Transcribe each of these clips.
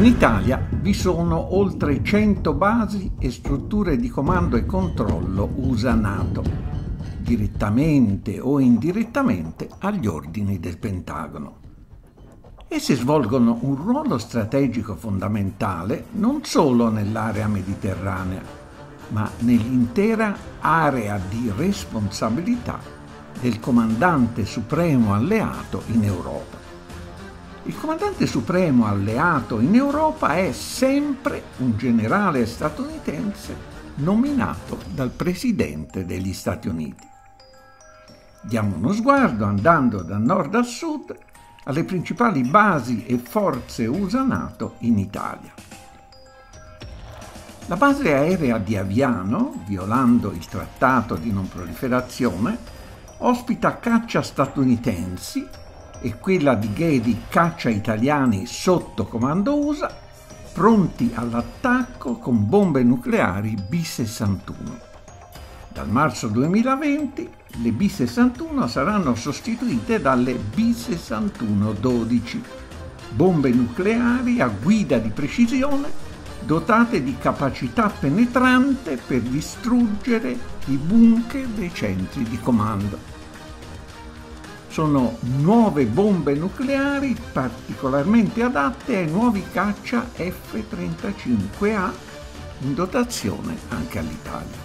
In Italia vi sono oltre 100 basi e strutture di comando e controllo USA-NATO, direttamente o indirettamente agli ordini del Pentagono. Esse svolgono un ruolo strategico fondamentale non solo nell'area mediterranea, ma nell'intera area di responsabilità del comandante supremo alleato in Europa. Il comandante supremo alleato in Europa è sempre un generale statunitense nominato dal Presidente degli Stati Uniti. Diamo uno sguardo, andando da nord a sud, alle principali basi e forze USA-NATO in Italia. La base aerea di Aviano, violando il trattato di non proliferazione, ospita caccia statunitensi e quella di Ghedi caccia italiani sotto comando USA, pronti all'attacco con bombe nucleari B-61. Dal marzo 2020 le B-61 saranno sostituite dalle B-61-12, bombe nucleari a guida di precisione dotate di capacità penetrante per distruggere i bunker dei centri di comando. Sono nuove bombe nucleari particolarmente adatte ai nuovi caccia F-35A in dotazione anche all'Italia.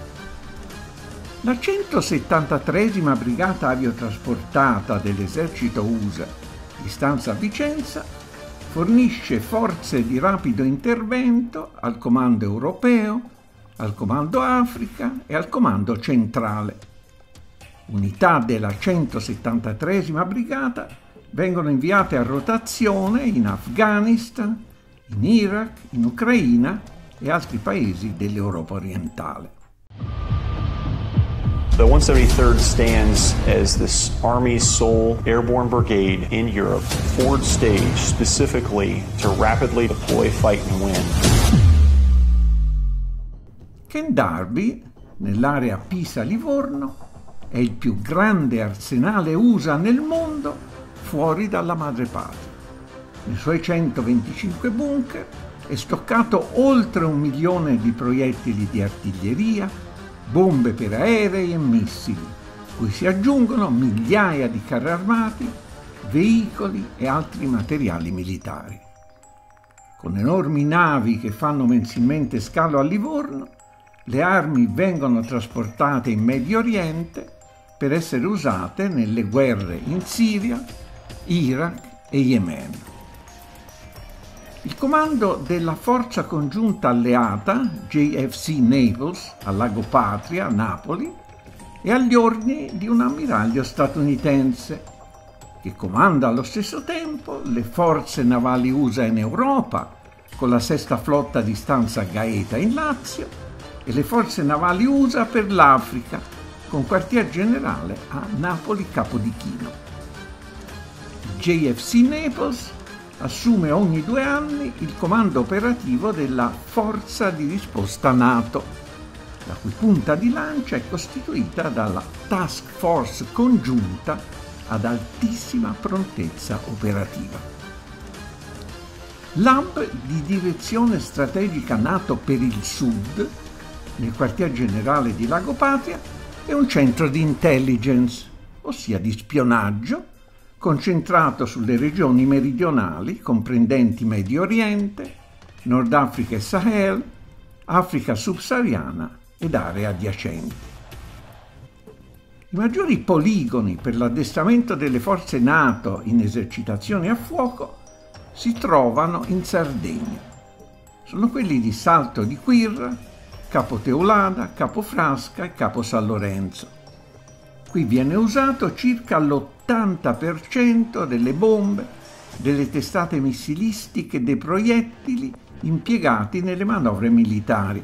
La 173esima Brigata Aviotrasportata dell'Esercito USA, di stanza a Vicenza, fornisce forze di rapido intervento al Comando Europeo, al Comando Africa e al Comando Centrale. Unità della 173esima Brigata vengono inviate a rotazione in Afghanistan, in Iraq, in Ucraina e altri paesi dell'Europa orientale. The 173rd stands as the Army's sole airborne brigade in Europe, forward stage specifically to rapidly deploy, fight and win. Ken Darby, nell'area Pisa-Livorno, è il più grande arsenale USA nel mondo fuori dalla madrepatria. Nei suoi 125 bunker è stoccato oltre 1 milione di proiettili di artiglieria, bombe per aerei e missili, cui si aggiungono migliaia di carri armati, veicoli e altri materiali militari. Con enormi navi che fanno mensilmente scalo a Livorno, le armi vengono trasportate in Medio Oriente per essere usate nelle guerre in Siria, Iraq e Yemen. Il comando della forza congiunta alleata JFC Naples a Lago Patria, Napoli, è agli ordini di un ammiraglio statunitense che comanda allo stesso tempo le forze navali USA in Europa con la sesta flotta di stanza a Gaeta in Lazio e le forze navali USA per l'Africa con quartier generale a Napoli Capodichino. Il JFC Naples assume ogni 2 anni il comando operativo della Forza di Risposta NATO, la cui punta di lancia è costituita dalla Task Force congiunta ad altissima prontezza operativa. L'hub di direzione strategica NATO per il Sud, nel quartier generale di Lago Patria, è un centro di intelligence, ossia di spionaggio, concentrato sulle regioni meridionali comprendenti Medio Oriente, Nord Africa e Sahel, Africa subsahariana ed aree adiacenti. I maggiori poligoni per l'addestramento delle forze NATO in esercitazioni a fuoco si trovano in Sardegna. Sono quelli di Salto di Quirra, Capo Teulada, Capo Frasca e Capo San Lorenzo. Qui viene usato circa l'80% delle bombe, delle testate missilistiche e dei proiettili impiegati nelle manovre militari,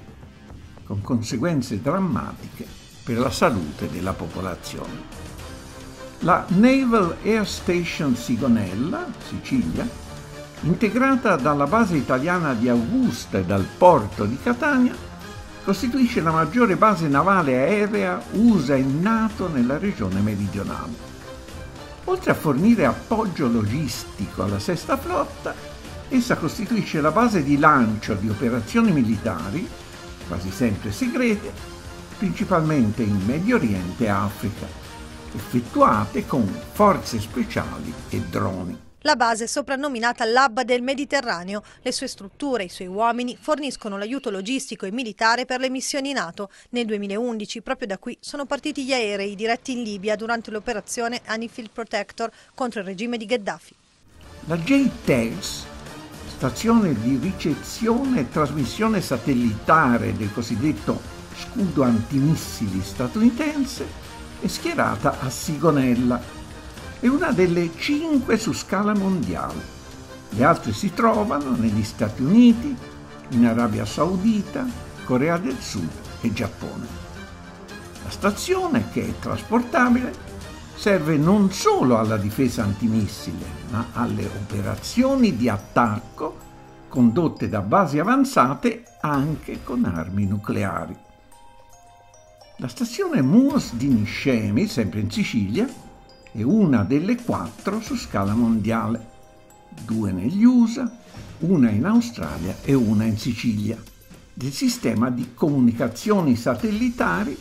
con conseguenze drammatiche per la salute della popolazione. La Naval Air Station Sigonella, Sicilia, integrata dalla base italiana di Augusta e dal porto di Catania, costituisce la maggiore base navale aerea USA e NATO nella regione meridionale. Oltre a fornire appoggio logistico alla sesta flotta, Essa costituisce la base di lancio di operazioni militari, quasi sempre segrete, principalmente in Medio Oriente e Africa, effettuate con forze speciali e droni. La base è soprannominata l'hub del Mediterraneo. Le sue strutture e i suoi uomini forniscono l'aiuto logistico e militare per le missioni NATO. Nel 2011 proprio da qui sono partiti gli aerei diretti in Libia durante l'operazione Anifield Protector contro il regime di Gheddafi. La JTEX, stazione di ricezione e trasmissione satellitare del cosiddetto scudo antimissili statunitense, è schierata a Sigonella. È una delle 5 su scala mondiale. Le altre si trovano negli Stati Uniti, in Arabia Saudita, Corea del Sud e Giappone. La stazione, che è trasportabile, serve non solo alla difesa antimissile, ma alle operazioni di attacco condotte da basi avanzate anche con armi nucleari. La stazione MUOS di Niscemi, sempre in Sicilia, è una delle 4 su scala mondiale, 2 negli USA, una in Australia e una in Sicilia, del sistema di comunicazioni satellitari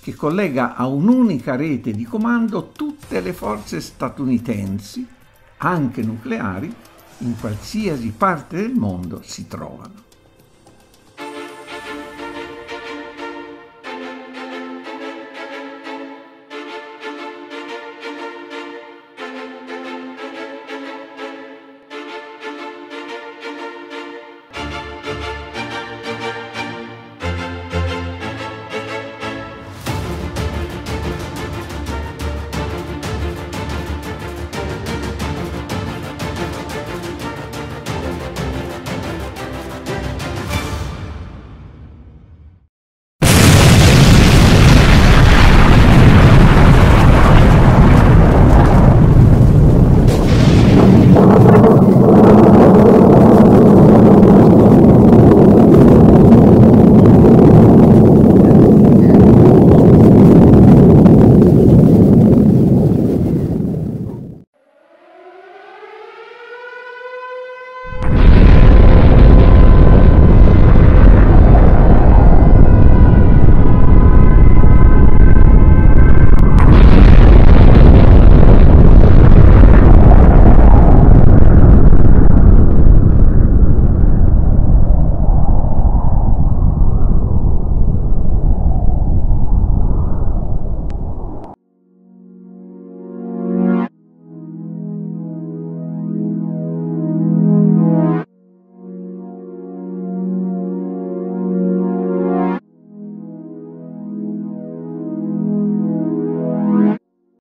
che collega a un'unica rete di comando tutte le forze statunitensi, anche nucleari, in qualsiasi parte del mondo si trovano.